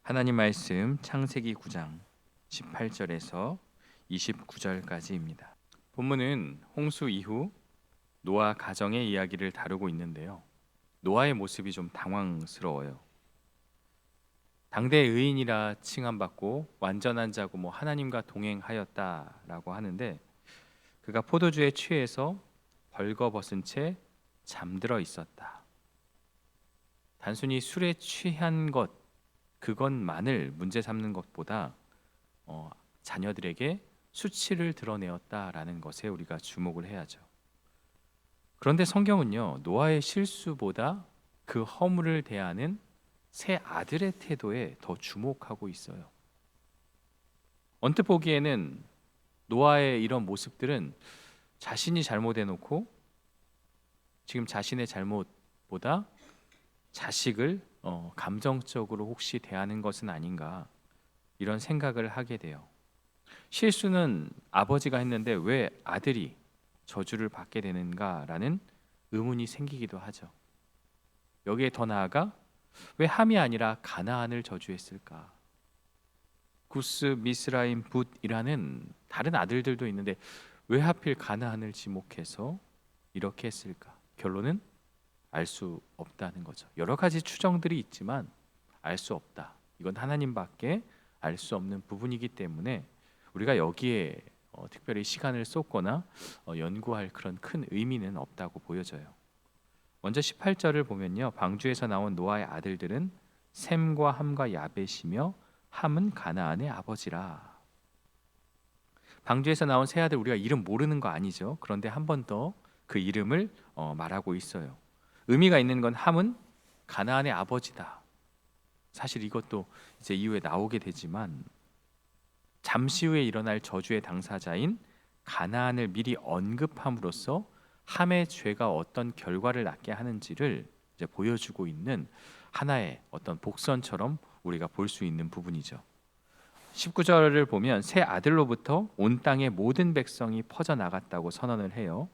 하나님 말씀 창세기 9장 18절에서 29절까지입니다. 본문은 홍수 이후 노아 가정의 이야기를 다루고 있는데요. 노아의 모습이 좀 당황스러워요. 당대 의인이라 칭함받고 완전한 자고 하나님과 동행하였다라고 하는데, 그가 포도주에 취해서 벌거벗은 채 잠들어 있었다. 단순히 술에 취한 그것만을 문제 삼는 것보다 자녀들에게 수치를 드러내었다라는 것에 우리가 주목을 해야죠. 그런데 성경은요, 노아의 실수보다 그 허물을 대하는 세 아들의 태도에 더 주목하고 있어요. 언뜻 보기에는 노아의 이런 모습들은 자신이 잘못해놓고 지금 자신의 잘못보다 자식을 감정적으로 혹시 대하는 것은 아닌가, 이런 생각을 하게 돼요. 실수는 아버지가 했는데 왜 아들이 저주를 받게 되는가라는 의문이 생기기도 하죠. 여기에 더 나아가 왜 함이 아니라 가나안을 저주했을까? 구스, 미스라임, 붓이라는 다른 아들들도 있는데 왜 하필 가나안을 지목해서 이렇게 했을까? 결론은 알 수 없다는 거죠. 여러 가지 추정들이 있지만 알 수 없다. 이건 하나님밖에 알 수 없는 부분이기 때문에 우리가 여기에 특별히 시간을 쏟거나 연구할 그런 큰 의미는 없다고 보여져요. 먼저 18절을 보면요, 방주에서 나온 노아의 아들들은 셈과 함과 야벳이며 함은 가나안의 아버지라. 방주에서 나온 세 아들, 우리가 이름 모르는 거 아니죠. 그런데 한 번 더 그 이름을 말하고 있어요. 의미가 있는 건 함은 가나안의 아버지다. 사실 이것도 이제 이후에 나오게 되지만 잠시 후에 일어날 저주의 당사자인 가나안을 미리 언급함으로써 함의 죄가 어떤 결과를 낳게 하는지를 이제 보여주고 있는 하나의 어떤 복선처럼 우리가 볼 수 있는 부분이죠. 19절을 보면 새 아들로부터 온 땅의 모든 백성이 퍼져 나갔다고 선언을 해요.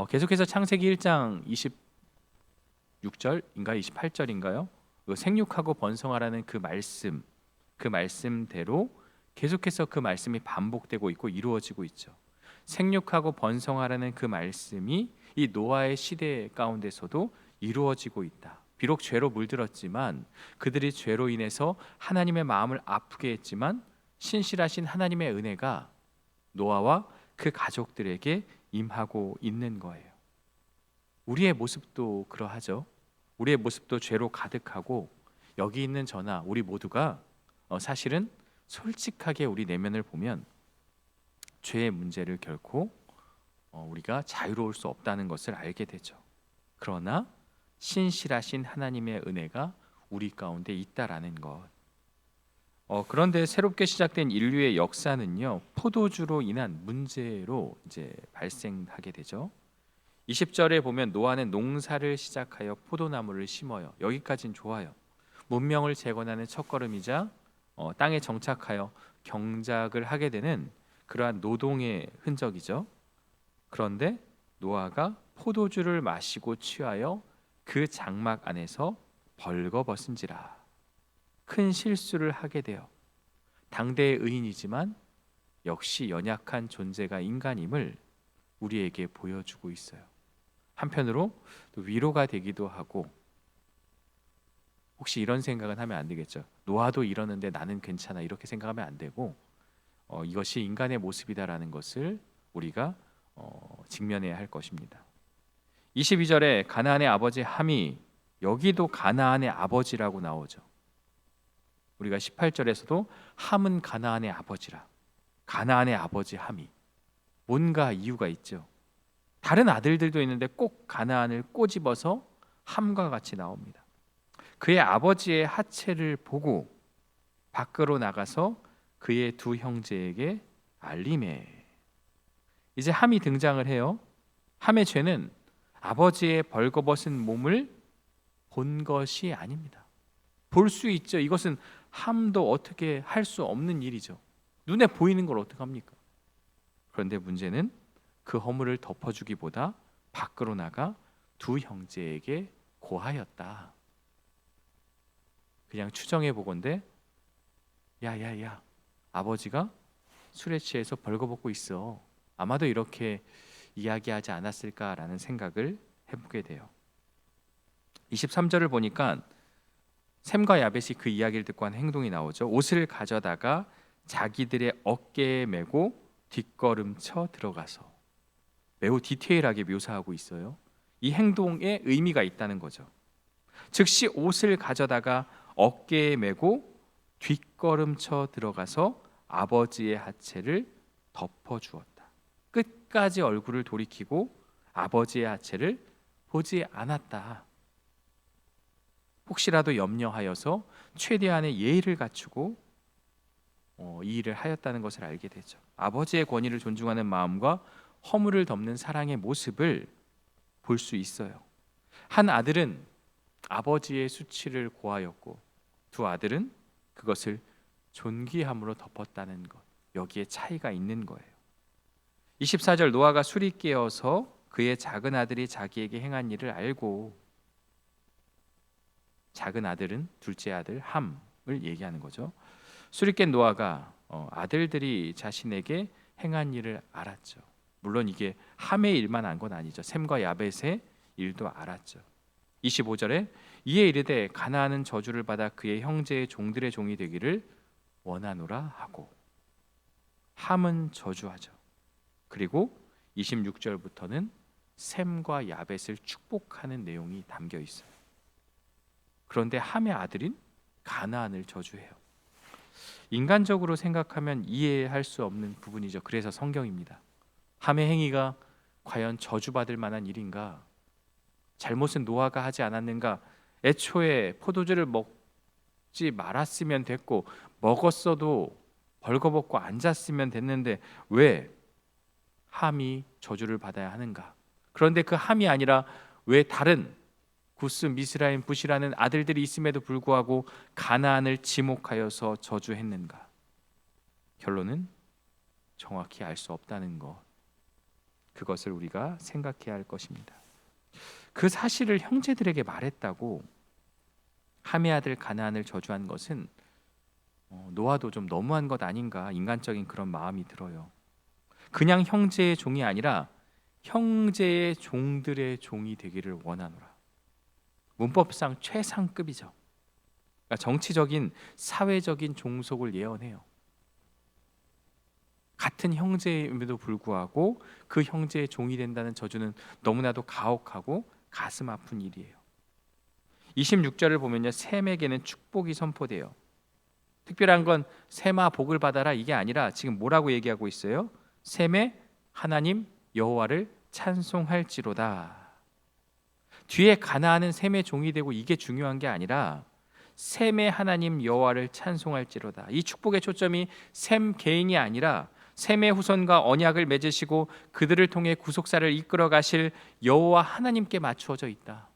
계속해서 창세기 1장 26절인가 28절인가요? 생육하고 번성하라는 그 말씀대로 계속해서 그 말씀이 반복되고 있고 이루어지고 있죠. 생육하고 번성하라는 그 말씀이 이 노아의 시대 가운데서도 이루어지고 있다. 비록 죄로 물들었지만 그들이 죄로 인해서 하나님의 마음을 아프게 했지만 신실하신 하나님의 은혜가 노아와 그 가족들에게 임하고 있는 거예요. 우리의 모습도 그러하죠. 우리의 모습도 죄로 가득하고 여기 있는 저나 우리 모두가 사실은 솔직하게 우리 내면을 보면 죄의 문제를 결코 우리가 자유로울 수 없다는 것을 알게 되죠. 그러나 신실하신 하나님의 은혜가 우리 가운데 있다라는 것. 그런데 새롭게 시작된 인류의 역사는요, 포도주로 인한 문제로 이제 발생하게 되죠. 20절에 보면 노아는 농사를 시작하여 포도나무를 심어요. 여기까지는 좋아요. 문명을 재건하는 첫걸음이자 땅에 정착하여 경작을 하게 되는 그러한 노동의 흔적이죠. 그런데 노아가 포도주를 마시고 취하여 그 장막 안에서 벌거벗은지라. 큰 실수를 하게 돼요. 당대의 의인이지만 역시 연약한 존재가 인간임을 우리에게 보여주고 있어요. 한편으로 또 위로가 되기도 하고, 혹시 이런 생각은 하면 안 되겠죠. 노아도 이러는데 나는 괜찮아, 이렇게 생각하면 안 되고, 이것이 인간의 모습이다라는 것을 우리가 직면해야 할 것입니다. 22절에 가나안의 아버지 함이, 여기도 가나안의 아버지라고 나오죠. 우리가 18절에서도 함은 가나안의 아버지라, 가나안의 아버지 함이, 뭔가 이유가 있죠. 다른 아들들도 있는데 꼭 가나안을 꼬집어서 함과 같이 나옵니다. 그의 아버지의 하체를 보고 밖으로 나가서 그의 두 형제에게 알림해. 이제 함이 등장을 해요. 함의 죄는 아버지의 벌거벗은 몸을 본 것이 아닙니다. 볼 수 있죠. 이것은 함도 어떻게 할 수 없는 일이죠. 눈에 보이는 걸 어떡합니까? 그런데 문제는 그 허물을 덮어주기보다 밖으로 나가 두 형제에게 고하였다. 그냥 추정해 보건대 야야야 아버지가 술에 취해서 벌거벗고 있어. 아마도 이렇게 이야기하지 않았을까라는 생각을 해보게 돼요. 23절을 보니까 셈과 야벳이 그 이야기를 듣고 한 행동이 나오죠. 옷을 가져다가 자기들의 어깨에 메고 뒷걸음쳐 들어가서 매우 디테일하게 묘사하고 있어요. 이 행동에 의미가 있다는 거죠. 즉시 옷을 가져다가 어깨에 메고 뒷걸음쳐 들어가서 아버지의 하체를 덮어주었다. 끝까지 얼굴을 돌이키고 아버지의 하체를 보지 않았다. 혹시라도 염려하여서 최대한의 예의를 갖추고 이 일을 하였다는 것을 알게 되죠. 아버지의 권위를 존중하는 마음과 허물을 덮는 사랑의 모습을 볼 수 있어요. 한 아들은 아버지의 수치를 고하였고 두 아들은 그것을 존귀함으로 덮었다는 것. 여기에 차이가 있는 거예요. 24절 노아가 술이 깨어서 그의 작은 아들이 자기에게 행한 일을 알고 작은 아들은 둘째 아들 함을 얘기하는 거죠. 술이 깬 노아가 아들들이 자신에게 행한 일을 알았죠. 물론 이게 함의 일만 안 건 아니죠. 셈과 야벳의 일도 알았죠. 25절에 이에 이르되 가나안은 저주를 받아 그의 형제의 종들의 종이 되기를 원하노라 하고 함은 저주하죠. 그리고 26절부터는 셈과 야벳을 축복하는 내용이 담겨 있어요. 그런데 함의 아들인 가나안을 저주해요. 인간적으로 생각하면 이해할 수 없는 부분이죠. 그래서 성경입니다. 함의 행위가 과연 저주받을 만한 일인가? 잘못은 노아가 하지 않았는가? 애초에 포도주를 먹지 말았으면 됐고 먹었어도 벌거벗고 앉았으면 됐는데 왜 함이 저주를 받아야 하는가? 그런데 그 함이 아니라 왜 다른 구스, 미스라임, 붓이라는 아들들이 있음에도 불구하고 가나안을 지목하여서 저주했는가? 결론은 정확히 알 수 없다는 것. 그것을 우리가 생각해야 할 것입니다. 그 사실을 형제들에게 말했다고 함의 아들 가나안을 저주한 것은 노아도 좀 너무한 것 아닌가, 인간적인 그런 마음이 들어요. 그냥 형제의 종이 아니라 형제의 종들의 종이 되기를 원하노라. 문법상 최상급이죠. 그러니까 정치적인 사회적인 종속을 예언해요. 같은 형제임에도 불구하고 그 형제의 종이 된다는 저주는 너무나도 가혹하고 가슴 아픈 일이에요. 26절을 보면요, 셈에게는 축복이 선포돼요. 특별한 건 셈아 복을 받아라 이게 아니라 지금 뭐라고 얘기하고 있어요? 셈의 하나님 여호와를 찬송할지로다. 뒤에 가나안은 셈의 종이 되고 이게 중요한 게 아니라 셈의 하나님 여호와를 찬송할지로다. 이 축복의 초점이 셈 개인이 아니라 셈의 후손과 언약을 맺으시고 그들을 통해 구속사를 이끌어 가실 여호와 하나님께 맞추어져 있다.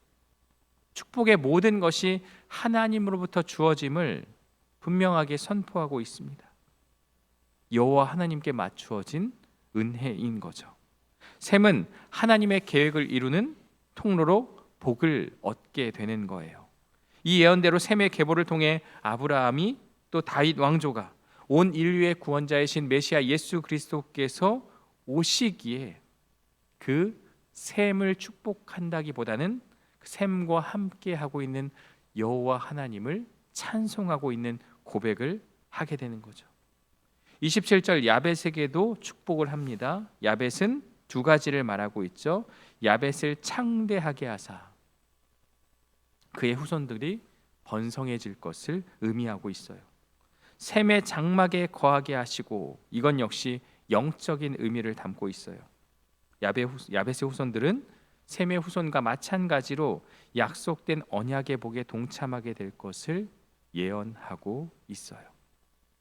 축복의 모든 것이 하나님으로부터 주어짐을 분명하게 선포하고 있습니다. 여호와 하나님께 맞추어진 은혜인 거죠. 셈은 하나님의 계획을 이루는 통로로 복을 얻게 되는 거예요. 이 예언대로 셈의 계보를 통해 아브라함이 또 다윗 왕조가 온 인류의 구원자이신 메시아 예수 그리스도께서 오시기에 그 셈을 축복한다기보다는 셈과 함께 하고 있는 여호와 하나님을 찬송하고 있는 고백을 하게 되는 거죠. 27절 야벳에게도 축복을 합니다. 야벳은 두 가지를 말하고 있죠. 야벳을 창대하게 하사 그의 후손들이 번성해질 것을 의미하고 있어요. 셈의 장막에 거하게 하시고 이건 역시 영적인 의미를 담고 있어요. 야벳의 후손들은 셈의 후손과 마찬가지로 약속된 언약의 복에 동참하게 될 것을 예언하고 있어요.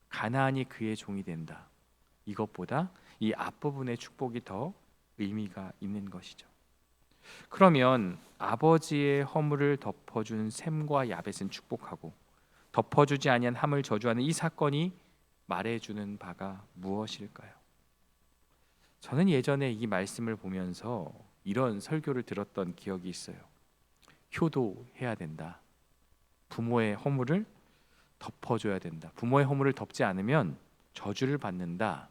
가나안이 그의 종이 된다. 이것보다 이 앞부분의 축복이 더 의미가 있는 것이죠. 그러면 아버지의 허물을 덮어준 셈과 야벳은 축복하고 덮어주지 아니한 함을 저주하는 이 사건이 말해주는 바가 무엇일까요? 저는 예전에 이 말씀을 보면서 이런 설교를 들었던 기억이 있어요. 효도해야 된다. 부모의 허물을 덮어줘야 된다. 부모의 허물을 덮지 않으면 저주를 받는다.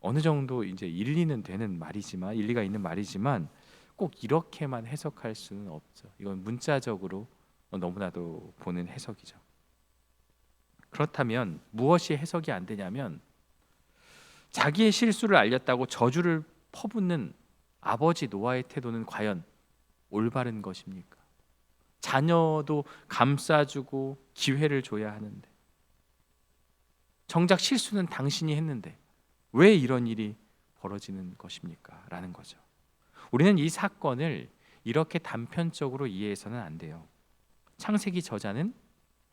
어느 정도 이제 일리는 되는 말이지만, 일리가 있는 말이지만 꼭 이렇게만 해석할 수는 없죠. 이건 문자적으로 너무나도 보는 해석이죠. 그렇다면 무엇이 해석이 안 되냐면, 자기의 실수를 알렸다고 저주를 퍼붓는 아버지 노아의 태도는 과연 올바른 것입니까? 자녀도 감싸주고 기회를 줘야 하는데, 정작 실수는 당신이 했는데 왜 이런 일이 벌어지는 것입니까? 라는 거죠. 우리는 이 사건을 이렇게 단편적으로 이해해서는 안 돼요. 창세기 저자는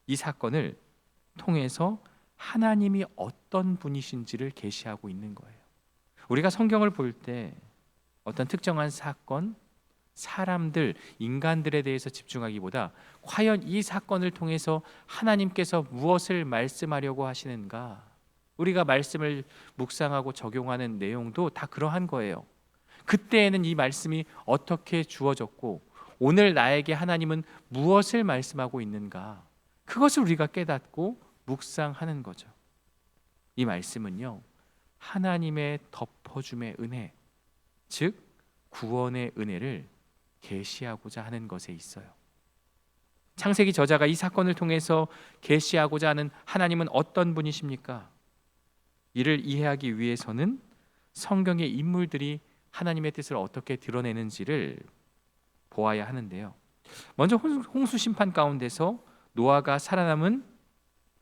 이 사건을 통해서 하나님이 어떤 분이신지를 계시하고 있는 거예요. 우리가 성경을 볼 때 어떤 특정한 사건, 사람들, 인간들에 대해서 집중하기보다 과연 이 사건을 통해서 하나님께서 무엇을 말씀하려고 하시는가, 우리가 말씀을 묵상하고 적용하는 내용도 다 그러한 거예요. 그때에는 이 말씀이 어떻게 주어졌고 오늘 나에게 하나님은 무엇을 말씀하고 있는가, 그것을 우리가 깨닫고 묵상하는 거죠. 이 말씀은요, 하나님의 덮어줌의 은혜, 즉 구원의 은혜를 계시하고자 하는 것에 있어요. 창세기 저자가 이 사건을 통해서 계시하고자 하는 하나님은 어떤 분이십니까? 이를 이해하기 위해서는 성경의 인물들이 하나님의 뜻을 어떻게 드러내는지를 보아야 하는데요. 먼저 홍수 심판 가운데서 노아가 살아남은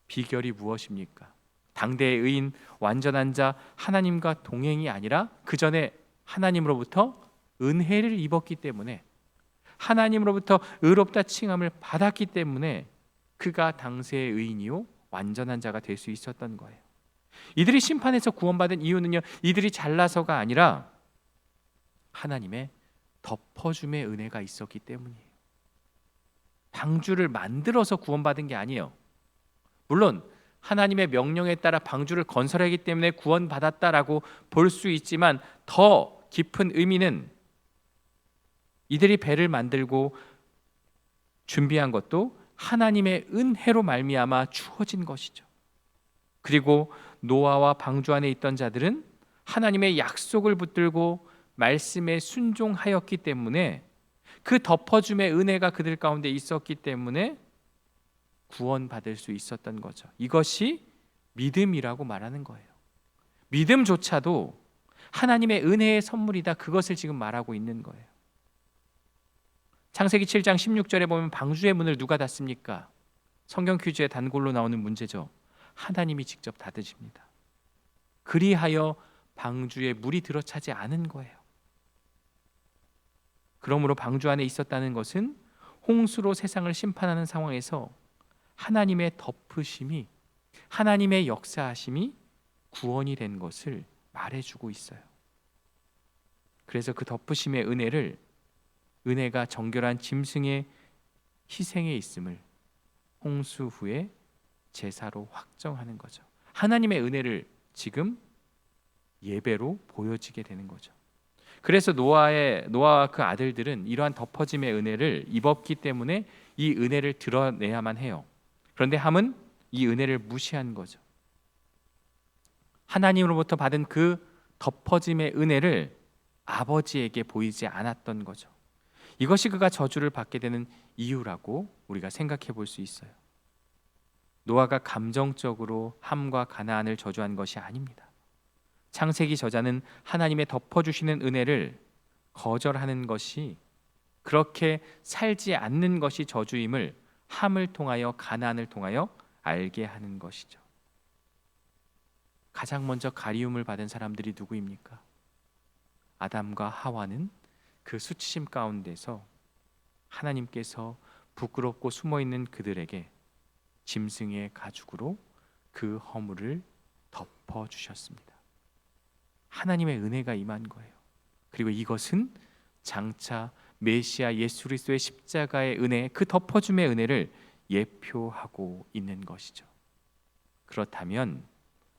비결이 무엇입니까? 당대의 의인 완전한 자 하나님과 동행이 아니라 그 전에 하나님으로부터 은혜를 입었기 때문에, 하나님으로부터 의롭다 칭함을 받았기 때문에 그가 당세의 의인이요 완전한 자가 될 수 있었던 거예요. 이들이 심판에서 구원받은 이유는요, 이들이 잘나서가 아니라 하나님의 덮어줌의 은혜가 있었기 때문이에요. 방주를 만들어서 구원받은 게 아니에요. 물론 하나님의 명령에 따라 방주를 건설하기 때문에 구원받았다라고 볼 수 있지만, 더 깊은 의미는 이들이 배를 만들고 준비한 것도 하나님의 은혜로 말미암아 주어진 것이죠. 그리고 노아와 방주 안에 있던 자들은 하나님의 약속을 붙들고 말씀에 순종하였기 때문에, 그 덮어줌의 은혜가 그들 가운데 있었기 때문에 구원받을 수 있었던 거죠. 이것이 믿음이라고 말하는 거예요. 믿음조차도 하나님의 은혜의 선물이다, 그것을 지금 말하고 있는 거예요. 창세기 7장 16절에 보면 방주의 문을 누가 닫습니까? 성경 퀴즈의 단골로 나오는 문제죠. 하나님이 직접 닫으십니다. 그리하여 방주에 물이 들어차지 않은 거예요. 그러므로 방주 안에 있었다는 것은 홍수로 세상을 심판하는 상황에서 하나님의 덮으심이, 하나님의 역사하심이 구원이 된 것을 말해주고 있어요. 그래서 그 덮으심의 은혜가 정결한 짐승의 희생에 있음을 홍수 후에 제사로 확정하는 거죠. 하나님의 은혜를 지금 예배로 보여지게 되는 거죠. 그래서 노아와 그 아들들은 이러한 덮어짐의 은혜를 입었기 때문에 이 은혜를 드러내야만 해요. 그런데 함은 이 은혜를 무시한 거죠. 하나님으로부터 받은 그 덮어짐의 은혜를 아버지에게 보이지 않았던 거죠. 이것이 그가 저주를 받게 되는 이유라고 우리가 생각해 볼 수 있어요. 노아가 감정적으로 함과 가나안을 저주한 것이 아닙니다. 창세기 저자는 하나님의 덮어주시는 은혜를 거절하는 것이, 그렇게 살지 않는 것이 저주임을 함을 통하여, 가나안을 통하여 알게 하는 것이죠. 가장 먼저 가리움을 받은 사람들이 누구입니까? 아담과 하와는 그 수치심 가운데서 하나님께서 부끄럽고 숨어있는 그들에게 짐승의 가죽으로 그 허물을 덮어주셨습니다. 하나님의 은혜가 임한 거예요. 그리고 이것은 장차 메시아 예수 그리스도의 십자가의 은혜, 그 덮어줌의 은혜를 예표하고 있는 것이죠. 그렇다면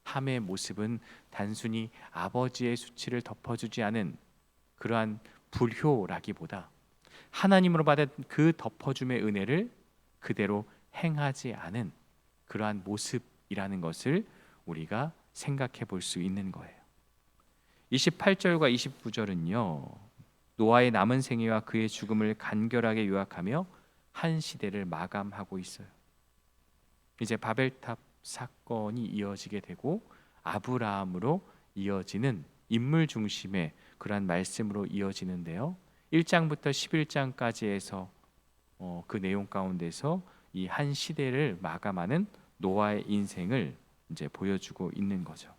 함의 모습은 단순히 아버지의 수치를 덮어주지 않은 그러한 불효라기보다 하나님으로 받은 그 덮어줌의 은혜를 그대로 행하지 않은 그러한 모습이라는 것을 우리가 생각해 볼 수 있는 거예요. 28절과 29절은요. 노아의 남은 생애와 그의 죽음을 간결하게 요약하며 한 시대를 마감하고 있어요. 이제 바벨탑 사건이 이어지게 되고 아브라함으로 이어지는 인물 중심의 그러한 말씀으로 이어지는데요. 1장부터 11장까지에서 그 내용 가운데서 이 한 시대를 마감하는 노아의 인생을 이제 보여주고 있는 거죠.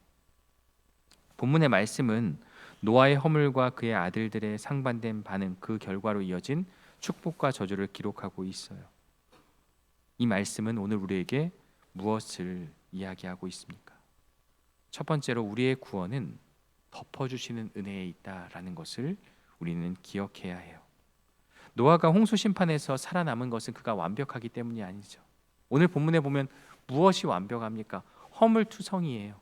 본문의 말씀은 노아의 허물과 그의 아들들의 상반된 반응, 그 결과로 이어진 축복과 저주를 기록하고 있어요. 이 말씀은 오늘 우리에게 무엇을 이야기하고 있습니까? 첫 번째로 우리의 구원은 덮어주시는 은혜에 있다라는 것을 우리는 기억해야 해요. 노아가 홍수 심판에서 살아남은 것은 그가 완벽하기 때문이 아니죠. 오늘 본문에 보면 무엇이 완벽합니까? 허물투성이에요.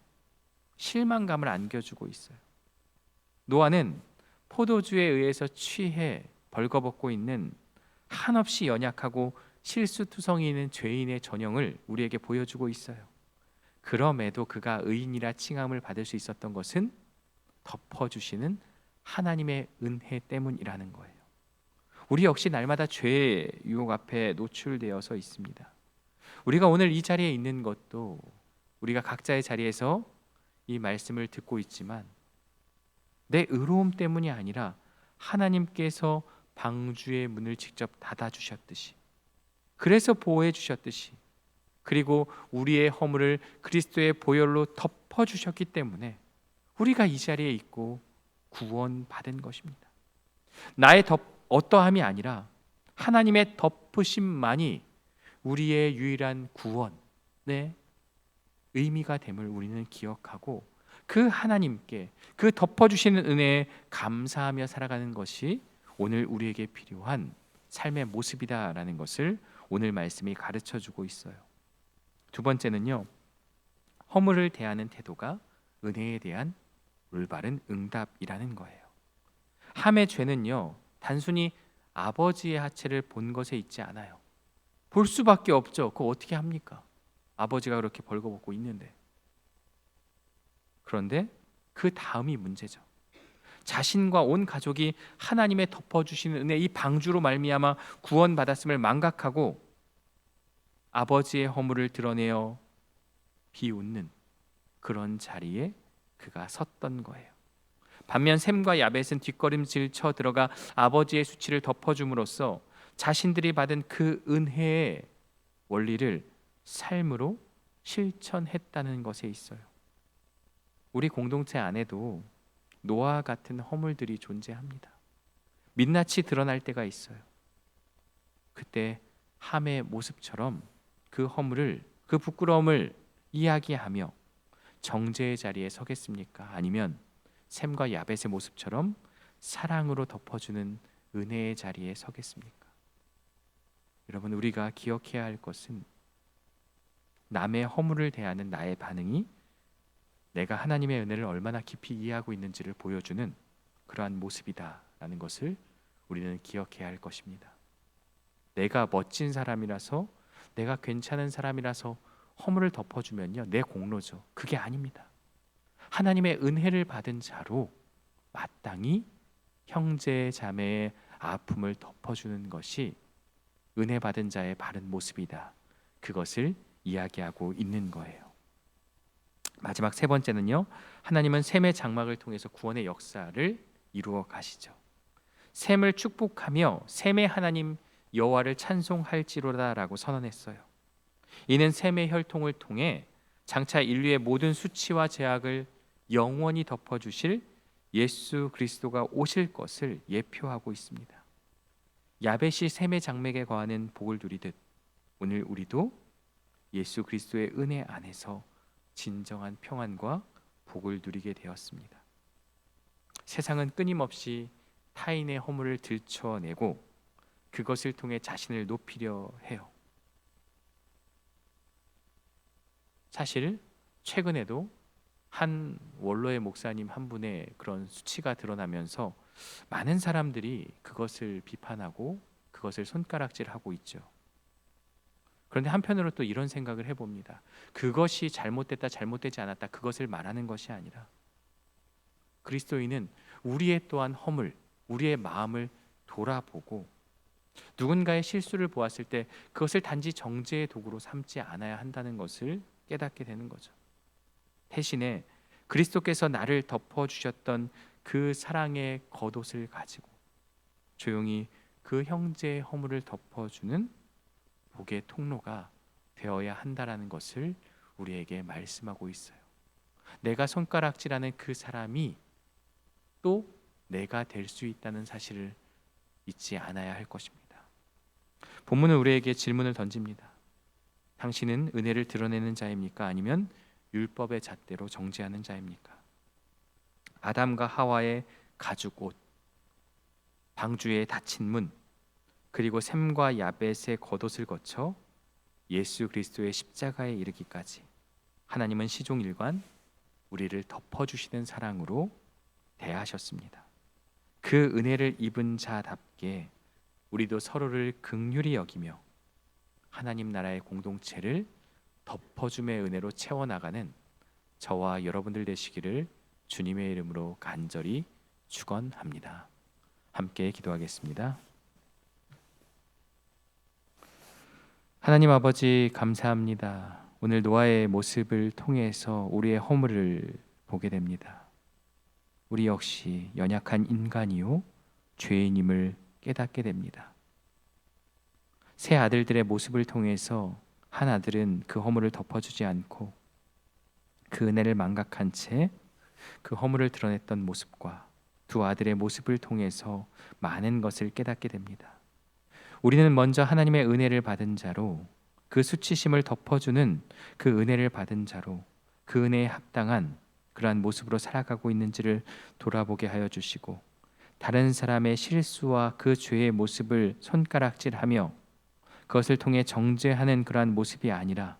실망감을 안겨주고 있어요. 노아는 포도주에 의해서 취해 벌거벗고 있는 한없이 연약하고 실수투성이 있는 죄인의 전형을 우리에게 보여주고 있어요. 그럼에도 그가 의인이라 칭함을 받을 수 있었던 것은 덮어주시는 하나님의 은혜 때문이라는 거예요. 우리 역시 날마다 죄의 유혹 앞에 노출되어서 있습니다. 우리가 오늘 이 자리에 있는 것도 우리가 각자의 자리에서 이 말씀을 듣고 있지만 내 의로움 때문이 아니라 하나님께서 방주의 문을 직접 닫아주셨듯이, 그래서 보호해 주셨듯이, 그리고 우리의 허물을 그리스도의 보혈로 덮어주셨기 때문에 우리가 이 자리에 있고 구원받은 것입니다. 나의 어떠함이 아니라 하나님의 덮으심만이 우리의 유일한 구원의 의미가 됨을 우리는 기억하고 그 하나님께 그 덮어주시는 은혜에 감사하며 살아가는 것이 오늘 우리에게 필요한 삶의 모습이다라는 것을 오늘 말씀이 가르쳐주고 있어요. 두 번째는요, 허물을 대하는 태도가 은혜에 대한 올바른 응답이라는 거예요. 함의 죄는요, 단순히 아버지의 하체를 본 것에 있지 않아요. 볼 수밖에 없죠. 그거 어떻게 합니까? 아버지가 그렇게 벌거벗고 있는데. 그런데 그 다음이 문제죠. 자신과 온 가족이 하나님의 덮어주시는 은혜, 이 방주로 말미암아 구원받았음을 망각하고 아버지의 허물을 드러내어 비웃는 그런 자리에 그가 섰던 거예요. 반면 셈과 야벳은 뒷걸음질 쳐 들어가 아버지의 수치를 덮어줌으로써 자신들이 받은 그 은혜의 원리를 삶으로 실천했다는 것에 있어요. 우리 공동체 안에도 노아와 같은 허물들이 존재합니다. 민낯이 드러날 때가 있어요. 그때 함의 모습처럼 그 허물을, 그 부끄러움을 이야기하며 정죄의 자리에 서겠습니까? 아니면 셈과 야벳의 모습처럼 사랑으로 덮어주는 은혜의 자리에 서겠습니까? 여러분, 우리가 기억해야 할 것은 남의 허물을 대하는 나의 반응이 내가 하나님의 은혜를 얼마나 깊이 이해하고 있는지를 보여주는 그러한 모습이다라는 것을 우리는 기억해야 할 것입니다. 내가 멋진 사람이라서, 내가 괜찮은 사람이라서 허물을 덮어주면요, 내 공로죠. 그게 아닙니다. 하나님의 은혜를 받은 자로 마땅히 형제 자매의 아픔을 덮어주는 것이 은혜 받은 자의 바른 모습이다. 그것을 이야기하고 있는 거예요. 마지막 세 번째는요, 하나님은 셈의 장막을 통해서 구원의 역사를 이루어 가시죠. 셈을 축복하며 셈의 하나님 여호와를 찬송할지로다라고 선언했어요. 이는 셈의 혈통을 통해 장차 인류의 모든 수치와 제약을 영원히 덮어주실 예수 그리스도가 오실 것을 예표하고 있습니다. 야벳이 셈의 장막에 거하는 복을 누리듯 오늘 우리도 예수 그리스도의 은혜 안에서 진정한 평안과 복을 누리게 되었습니다. 세상은 끊임없이 타인의 허물을 들춰내고 그것을 통해 자신을 높이려 해요. 사실 최근에도 한 원로의 목사님 한 분의 그런 수치가 드러나면서 많은 사람들이 그것을 비판하고 그것을 손가락질하고 있죠. 그런데 한편으로 또 이런 생각을 해봅니다. 그것이 잘못됐다, 잘못되지 않았다, 그것을 말하는 것이 아니라 그리스도인은 우리의 또한 허물, 우리의 마음을 돌아보고 누군가의 실수를 보았을 때 그것을 단지 정죄의 도구로 삼지 않아야 한다는 것을 깨닫게 되는 거죠. 대신에 그리스도께서 나를 덮어주셨던 그 사랑의 겉옷을 가지고 조용히 그 형제의 허물을 덮어주는 복의 통로가 되어야 한다라는 것을 우리에게 말씀하고 있어요. 내가 손가락질하는 그 사람이 또 내가 될 수 있다는 사실을 잊지 않아야 할 것입니다. 본문은 우리에게 질문을 던집니다. 당신은 은혜를 드러내는 자입니까? 아니면 율법의 잣대로 정죄하는 자입니까? 아담과 하와의 가죽 옷, 방주의 닫힌 문, 그리고 셈과 야벳의 겉옷을 거쳐 예수 그리스도의 십자가에 이르기까지 하나님은 시종일관 우리를 덮어주시는 사랑으로 대하셨습니다. 그 은혜를 입은 자답게 우리도 서로를 긍휼히 여기며 하나님 나라의 공동체를 덮어줌의 은혜로 채워나가는 저와 여러분들 되시기를 주님의 이름으로 간절히 축원합니다. 함께 기도하겠습니다. 하나님 아버지 감사합니다. 오늘 노아의 모습을 통해서 우리의 허물을 보게 됩니다. 우리 역시 연약한 인간이요 죄인임을 깨닫게 됩니다. 세 아들들의 모습을 통해서 한 아들은 그 허물을 덮어주지 않고 그 은혜를 망각한 채 그 허물을 드러냈던 모습과 두 아들의 모습을 통해서 많은 것을 깨닫게 됩니다. 우리는 먼저 하나님의 은혜를 받은 자로 그 수치심을 덮어주는 그 은혜를 받은 자로 그 은혜에 합당한 그러한 모습으로 살아가고 있는지를 돌아보게 하여 주시고 다른 사람의 실수와 그 죄의 모습을 손가락질하며 그것을 통해 정죄하는 그러한 모습이 아니라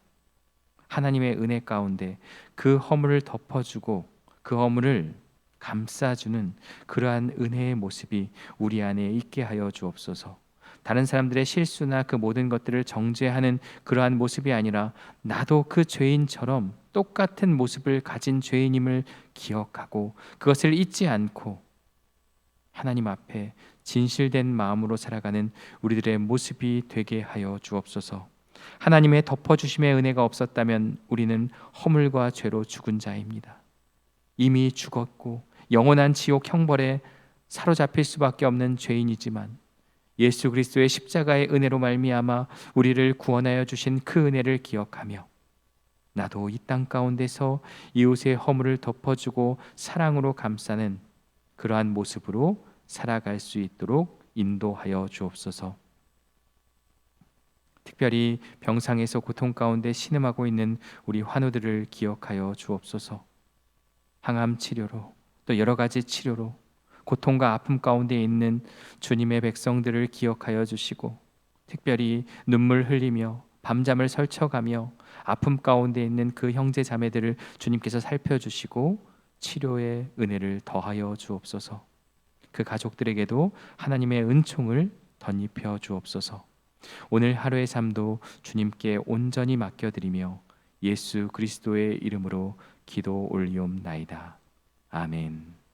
하나님의 은혜 가운데 그 허물을 덮어주고 그 허물을 감싸주는 그러한 은혜의 모습이 우리 안에 있게 하여 주옵소서. 다른 사람들의 실수나 그 모든 것들을 정죄하는 그러한 모습이 아니라 나도 그 죄인처럼 똑같은 모습을 가진 죄인임을 기억하고 그것을 잊지 않고 하나님 앞에 진실된 마음으로 살아가는 우리들의 모습이 되게 하여 주옵소서. 하나님의 덮어주심의 은혜가 없었다면 우리는 허물과 죄로 죽은 자입니다. 이미 죽었고 영원한 지옥 형벌에 사로잡힐 수밖에 없는 죄인이지만 예수 그리스도의 십자가의 은혜로 말미암아 우리를 구원하여 주신 그 은혜를 기억하며 나도 이 땅 가운데서 이웃의 허물을 덮어주고 사랑으로 감싸는 그러한 모습으로 살아갈 수 있도록 인도하여 주옵소서. 특별히 병상에서 고통 가운데 신음하고 있는 우리 환우들을 기억하여 주옵소서. 항암 치료로 또 여러 가지 치료로 고통과 아픔 가운데 있는 주님의 백성들을 기억하여 주시고 특별히 눈물 흘리며 밤잠을 설쳐가며 아픔 가운데 있는 그 형제 자매들을 주님께서 살펴주시고 치료의 은혜를 더하여 주옵소서. 그 가족들에게도 하나님의 은총을 덧입혀 주옵소서. 오늘 하루의 삶도 주님께 온전히 맡겨드리며 예수 그리스도의 이름으로 기도 올리옵나이다. 아멘.